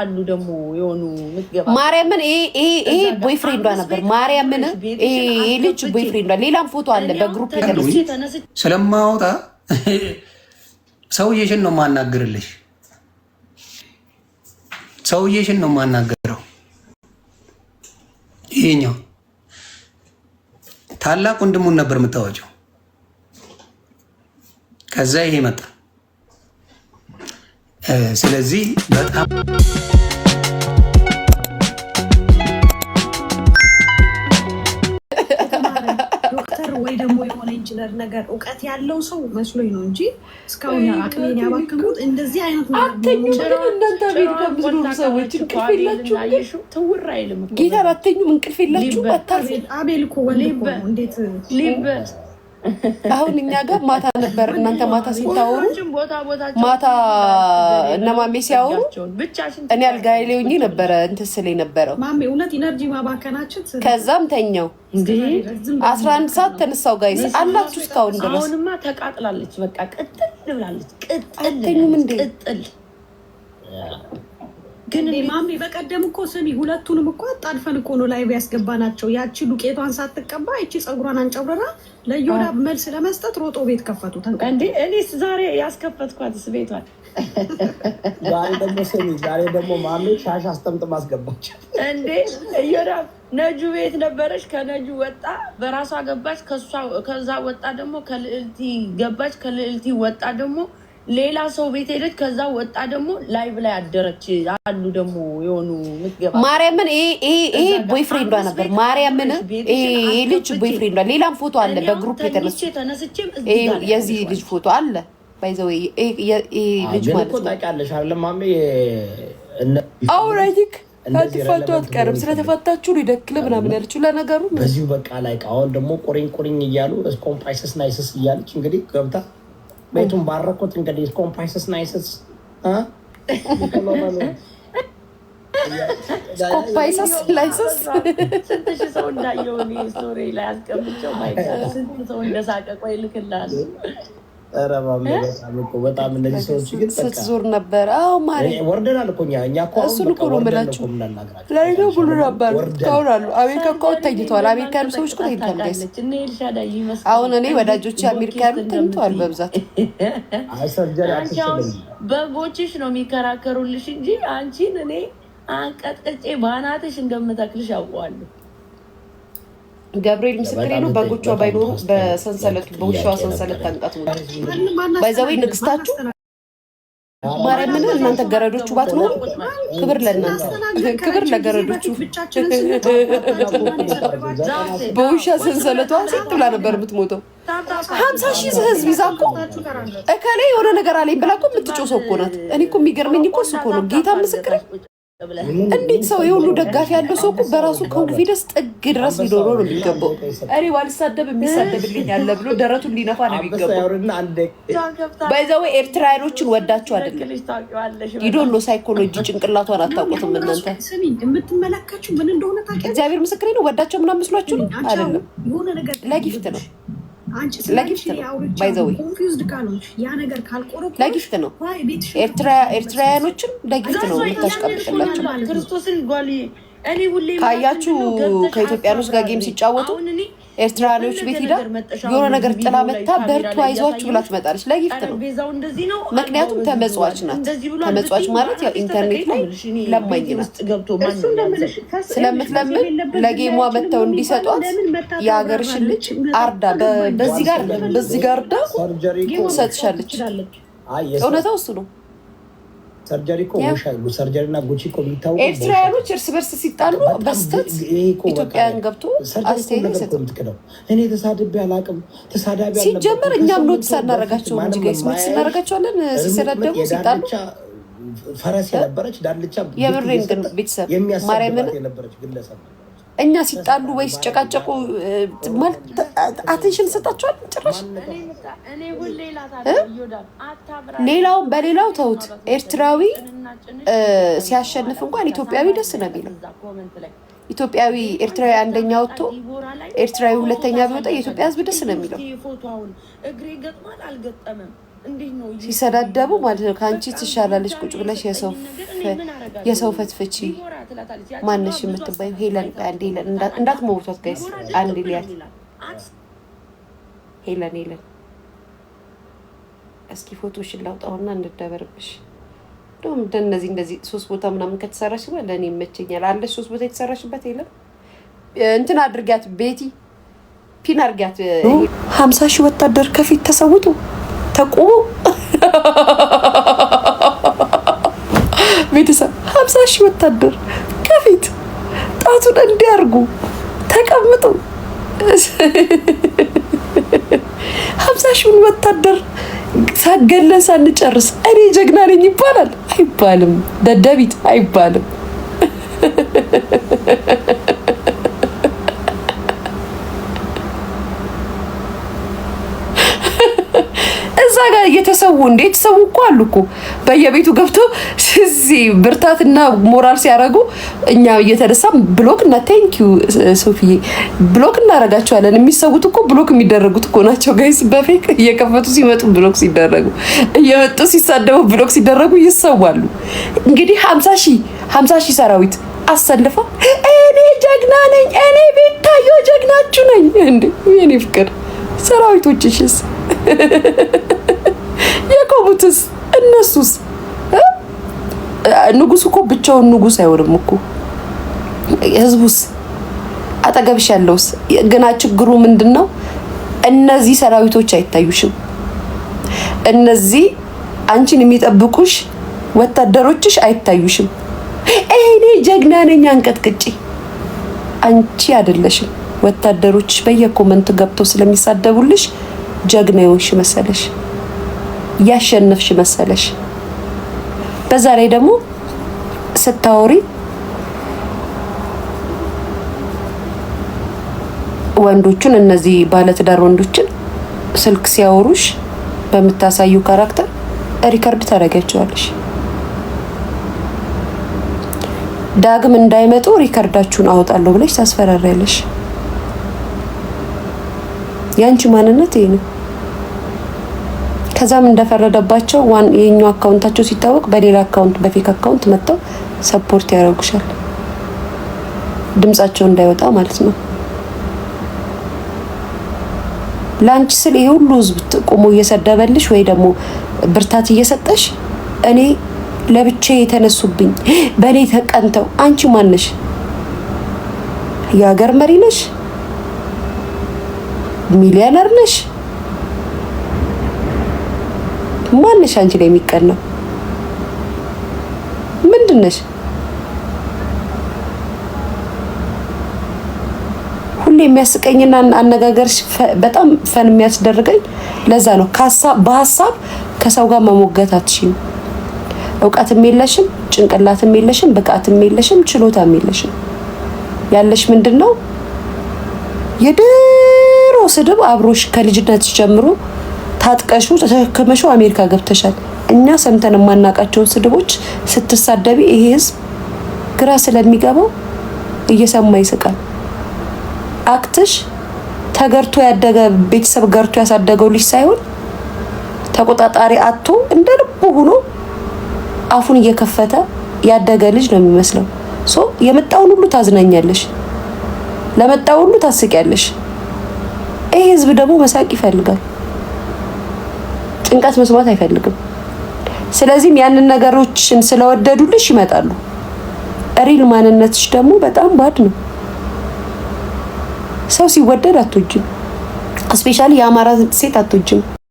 አሉ ደግሞ የሆኑ ምትገባ ማርያምን ይሄ ቦይፍሬንዷ ነበር። ማርያምን ይሄ ልጅ ቦይፍሬንዷ ሌላም ፎቶ አለ በግሩፕ ስለማወጣ ሰውዬሽን ነው ማናገርልሽ። ሰውዬሽን ነው ማናገረው። ይሄኛው ታላቅ ወንድሙን ነበር የምታወጪው። ከዛ ይሄ መጣ። ስለዚህ በጣም ዶክተር ወይ ደግሞ የሆነ ኢንጂነር ነገር እውቀት ያለው ሰው መስሎኝ ነው እንጂ እስካሁን አቅሜን ያባከሙት እንደዚህ አይነት ነገር እናንተ ቤት ከምዝሩ ሰዎች እንቅልፍ የላችሁ ትውር አይልም ጌታ ባተኙም እንቅልፍ የላችሁ አታርፉ። አቤል እኮ ወንድ እኮ እንዴት ሊበ አሁን እኛ ጋር ማታ ነበር እናንተ ማታ ሲታወሩ ማታ እነማሜ ሲያወሩ እኔ አልጋዬ ላይ ሆኜ ነበረ እንትን ስለኝ ነበረው ማሜ እውነት ኢነርጂ ማባከናችን ከዛም ተኛው 11 ሰዓት ተነሳው ጋይስ አላችሁ እስካሁን ድረስ አሁንማ ተቃጥላለች በቃ ቅጥል ብላለች ቅጥል ግን ማሜ በቀደም እኮ ስሚ ሁለቱንም እኮ አጣድፈን እኮ ነው ላይቭ ያስገባናቸው። ያቺ ዱቄቷን ሳትቀባ እቺ ጸጉሯን አንጨብረራ ለዮዳ መልስ ለመስጠት ሮጦ ቤት ከፈቱ። እንዴ እኔስ ዛሬ ያስከፈትኳትስ ቤቷን ዛሬ ደግሞ ማሜ ሻሽ አስጠምጥም አስገባች። እንዴ ዮዳ ነጁ ቤት ነበረች። ከነጁ ወጣ በራሷ ገባች። ከዛ ወጣ ደግሞ ከልዕልቲ ገባች። ከልዕልቲ ወጣ ደግሞ ሌላ ሰው ቤት ሄደች። ከዛ ወጣ ደግሞ ላይቭ ላይ አደረች። አሉ ደግሞ የሆኑ ምትገባ ማርያምን ይሄ ቦይፍሬንዷ ነበር። ማርያምን ይሄ ልጅ ቦይፍሬንዷ ሌላም ፎቶ አለ በግሩፕ ተነስቼም የዚህ ልጅ ፎቶ አለ ባይዘው ይሄ ልጅ ማለት ነው። ታውቂያለሽ አይደል ማሜ አውራጂክ አትፋቱ አትቀርም ስለተፋታችሁ ሊደክለ ምናምን ያለችው ለነገሩ በዚሁ በቃ ላይ አሁን ደግሞ ቁሪኝ እያሉ ስኮምፓይሰስ ናይሰስ እያለች እንግዲህ ገብታ ቤቱን ባረኩት። እንግዲህ ኮምፓይሰስ ናይሰስ ኮምፓይሰስ ላይሰስ ስንት ሺህ ሰው እንዳየው እኔ ስቶሪ ላይ አስቀምጬው ማይቀር ስንት ሰው እንደሳቀ ቆይ ልክልሃለሁ። ኧረ ማሜ በጣም እነዚህ ሰዎች ግን ስትዞር ነበር። አዎ ማሪ ወርደናል እኮ እኛ እኮ እሱን እኮ ነው የምላችሁ። ላይ ነው ብሉ ነበር ታውራሉ። አሜሪካ እኮ ተኝተዋል። አሜሪካ ያሉ ሰዎች እኮ ተኝተዋል ጋይስ። አሁን እኔ ወዳጆቼ አሜሪካ ያሉ ተኝተዋል በብዛት። በጎችሽ ነው የሚከራከሩልሽ እንጂ አንቺን እኔ አንቀጥቅጬ ባናትሽ እንደምተክልሽ አውቀዋለሁ። ገብርኤል ምስክሬ ነው። በጎቿ ባይኖሩ በሰንሰለት በውሻዋ ሰንሰለት ታንቃት ነው ባይዘው ንግስታችሁ ማርያምን እናንተ ገረዶቹ ባትኖሩ ክብር ለእናንተ ክብር ለገረዶቹ። በውሻ ሰንሰለቷ ሴት ብላ ነበር የምትሞተው። 50,000 ህዝብ ይዛ እኮ እከሌ የሆነ ነገር አለኝ ብላ እኮ የምትጮህ ሰው እኮ ናት። እኔ እኮ የሚገርመኝ እኮ እሱ እኮ ነው ጌታ ምስክሬ። እንዴት ሰው የሁሉ ደጋፊ ያለው ሰው እኮ በራሱ ኮንፊደንስ ጥግ ድረስ ሊኖረው ነው የሚገባው። እኔ ባልሳደብ የሚሳደብልኝ ያለ ብሎ ደረቱን ሊነፋ ነው የሚገባው። ባይዘው ኤርትራውያኖችን ወዳችሁ አይደለም ይዶሎ ሳይኮሎጂ ጭንቅላቷን አታውቁትም እናንተ። የምትመለከቱ ምን እንደሆነ ታውቂያለሽ? እግዚአብሔር ምስክሬ ነው። ወዳቸው ምናምን መስሏችሁ ነው አይደለም። ለጊፍት ነው ለጊፍት ነው ባይዘው ለጊፍት ነው። ኤርትራውያኖችን ለጊፍት ነው የምታስቀምጥላቸው። ክርስቶስን ጓሊ እኔ ሁሌ ካያችሁ ከኢትዮጵያኖች ጋር ጌም ሲጫወቱ ኤርትራውያኖች ቤት ሄዳ የሆነ ነገር ጥላ መታ በርቱ አይዟችሁ ብላ ትመጣለች። ለጊፍት ነው። ምክንያቱም ተመጽዋች ናት። ተመጽዋች ማለት ያው ኢንተርኔት ላይ ለማኝ ናት። ስለምትለምን ለጌሟ መተው እንዲሰጧት የሀገርሽን ልጅ አርዳ በዚህ ጋር ዳ ትሰጥሻለች። እውነታው እሱ ነው። ሰርጀሪ እኮ ሰርጀሪና ጉቺ እኮ የሚታወቁ ኤርትራውያኖች እርስ በርስ ሲጣሉ በስተት ኢትዮጵያን ገብቶ አስተያየት ይሰጣል። እኔ ተሳድቤ አላውቅም። ተሳዳቢ ሲጀመር እኛም ኖት ሳናረጋቸው እንጂ ጋይስ ኖት እናረጋቸዋለን። ሲሰዳደቡ ሲጣሉ ፈረስ የነበረች ዳልቻ የብሬን ግን ቤተሰብ ማርያምን የነበረች ግለሰብ እኛ ሲጣሉ ወይ ሲጨቃጨቁ አቴንሽን ሰጣቸዋል ጭራሽ። ሌላውን በሌላው ተውት። ኤርትራዊ ሲያሸንፍ እንኳን ኢትዮጵያዊ ደስ ነው የሚለው። ኢትዮጵያዊ ኤርትራዊ አንደኛ ወጥቶ ኤርትራዊ ሁለተኛ ቢወጣ የኢትዮጵያ ሕዝብ ደስ ነው የሚለው። ሲሰዳደቡ ማለት ነው። ከአንቺ ትሻላለች ቁጭ ብለሽ የሰው ፈትፍቺ ማነሽ የምትባዩ ሄለን አንዴ ሄለን እንዳትሞቷት ጋይስ አንዴ ሊያት ሄለን እስኪ ፎቶሽን ላውጣውና እንደደበርብሽ ደም እንደዚህ 3 ቦታ ምናምን ከተሰራሽ ለኔ ይመቸኛል። አለሽ 3 ቦታ የተሰራሽበት የለም እንትን አድርጋት ቤቲ ፒን አድርጋት 50 ሺህ ወታደር ከፊት ተሰውጡ ተቆሙ ቤተሰብ 50 ሺህ ወታደር ከፊት ጣቱን እንዲያርጉ ተቀምጡ 50 ሺህ ወታደር ሳገለን ሳንጨርስ እኔ ጀግና ነኝ ይባላል አይባልም? ደደቢት አይባልም። እዛ ጋር እየተሰው እንዴት ሰው እኮ አሉ እኮ በየቤቱ ገብተው እዚህ ብርታትና ሞራል ሲያረጉ እኛ እየተደሳ ብሎክ እና ቴንክ ዩ ሶፊዬ ብሎክ እናረጋቸዋለን። የሚሰውት እኮ ብሎክ የሚደረጉት እኮ ናቸው ጋይስ። በፌክ እየከፈቱ ሲመጡ ብሎክ ሲደረጉ እየመጡ ሲሳደቡ ብሎክ ሲደረጉ ይሰዋሉ። እንግዲህ 50 ሺህ ሰራዊት አሰልፋ እኔ ጀግና ነኝ እኔ ቤታዮ ጀግናችሁ ነኝ እንዴ የኔ ፍቅር ሰራዊቶችሽስ የቆሙትስ እነሱስ ንጉስ እኮ ብቻውን ንጉስ አይሆንም እኮ ህዝቡስ አጠገብሽ ያለውስ ገና ችግሩ ምንድነው? እነዚህ ሰራዊቶች አይታዩሽም። እነዚህ አንቺን የሚጠብቁሽ ወታደሮችሽ አይታዩሽም። እኔ ጀግና ነኝ አንቀጥቅጪ አንቺ አይደለሽም። ወታደሮች በየኮመንት ገብተው ስለሚሳደቡልሽ ጀግና ይሆንሽ መሰለሽ፣ ያሸነፍሽ መሰለሽ። በዛ ላይ ደግሞ ስታወሪ ወንዶቹን እነዚህ ባለትዳር ወንዶችን ስልክ ሲያወሩሽ በምታሳዩ ካራክተር ሪከርድ ታደርጋቸዋለሽ። ዳግም እንዳይመጡ ሪከርዳችሁን አወጣለሁ ብለሽ ታስፈራሪያለሽ። ያንቺ ማንነት ይሄ ነው። ከዛም እንደፈረደባቸው የኛው አካውንታቸው ሲታወቅ በሌላ አካውንት በፌክ አካውንት መጥተው ሰፖርት ያደርጉሻል። ድምጻቸው እንዳይወጣ ማለት ነው። ላንቺ ስለ ይሄ ሁሉ ህዝብ ቆሞ እየሰደበልሽ ወይ ደግሞ ብርታት እየሰጠሽ እኔ ለብቻዬ የተነሱብኝ በኔ ተቀንተው አንቺ ማነሽ? የሀገር መሪ ነሽ? ሚሊዮነር ነሽ? ማነሽ? አንቺ ላይ የሚቀናው ምንድነሽ? ሁሌ የሚያስቀኝና አነጋገርሽ በጣም ፈን የሚያስደርገኝ ለዛ ነው። በሀሳብ ከሰው ጋር መሞገት አትችይም። እውቀትም የለሽም፣ ጭንቅላትም የለሽም፣ ብቃትም የለሽም፣ ችሎታም የለሽም። ያለሽ ምንድነው? የድሮ ስድብ አብሮሽ ከልጅነትሽ ጀምሮ ታጥቀሹ ተሸክመሹ አሜሪካ ገብተሻል። እኛ ሰምተን የማናቃቸውን ስድቦች ስትሳደቢ ይሄ ህዝብ ግራ ስለሚገባው እየሰማ ይስቃል። አክትሽ ተገርቶ ያደገ ቤተሰብ ገርቶ ያሳደገው ልጅ ሳይሆን ተቆጣጣሪ አጥቶ እንደ ልቡ ሆኖ አፉን እየከፈተ ያደገ ልጅ ነው የሚመስለው። የመጣውን ሁሉ ታዝናኛለሽ፣ ለመጣው ሁሉ ታስቂያለሽ። ይሄ ህዝብ ደግሞ መሳቅ ይፈልጋል፣ ጭንቀት መስማት አይፈልግም። ስለዚህ ያንን ነገሮችን ስለወደዱልሽ ይመጣሉ። ሪል ማንነትሽ ደግሞ በጣም ባድ ነው። ሰው ሲወደድ አትወጂም፣ ስፔሻሊ የአማራ ሴት አትወጂም።